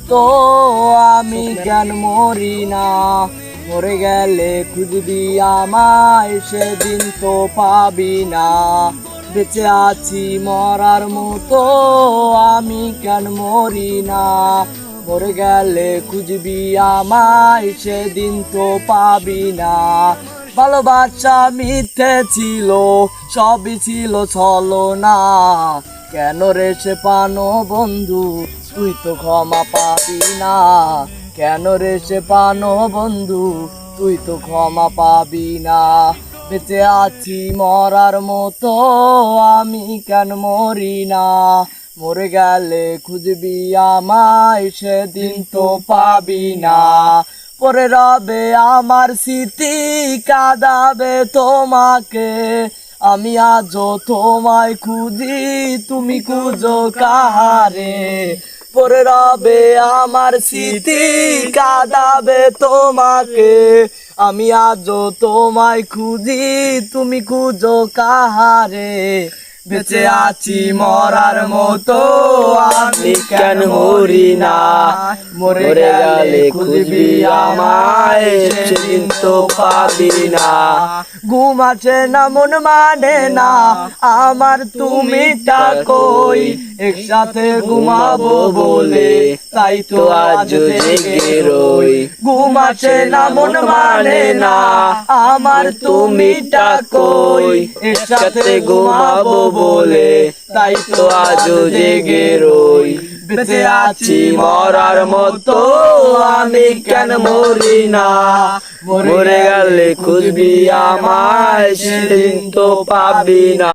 তো আমি কেন মরি না, মরে গেলে খুঁজবি আমায়, সেদিন তো পাবি না। বেঁচে আছি মরার মতো, আমি কেন মরি না, মরে গেলে খুঁজবি আমায়, সেদিন তো পাবি না। ভালোবাসা মিথ্যে ছিল, সবই ছিল ছলনা, কেন রে সে পানো বন্ধু, তুই তো ক্ষমা পাবি না। কেন রে সে পানো বন্ধু, তুই তো ক্ষমা পাবি না। বেঁচে আছি মরার মতো, আমি কেন মরি না, মরে গেলে খুঁজবি আমায়, সেদিন তো পাবি না। পরে রবে আমার স্মৃতি, কাঁদাবে তোমাকে, আমি আজও তোমায় খুঁজি, তুমি খুঁজো কাহারে। পরে রবে আমার স্মৃতি, কাঁদাবে তোমাকে, আমি আজও তোমায় খুঁজি, তুমি খুঁজো কাহারে। বেঁচে আছি মরার মতো, আমি কেন মরি না, মরে গেলে খুঁজবি আমায়, সেদিন তো পাবি না। ঘুম আসে না মন মানে না, আমার তুমিটা কই, একসাথে ঘুমাবো বলে, তাই তো আজ জেগে রই। ঘুম আসে না মন মানে না, আমার তুমিটা কই, একসাথে ঘুমাবো বলে, তাই তো আজ জেগে রই। বেঁচে আছি মরার মতো, আমি কেন মরি না, মরে গেলে খুঁজবি আমায়, সেদিন তো পাবি না।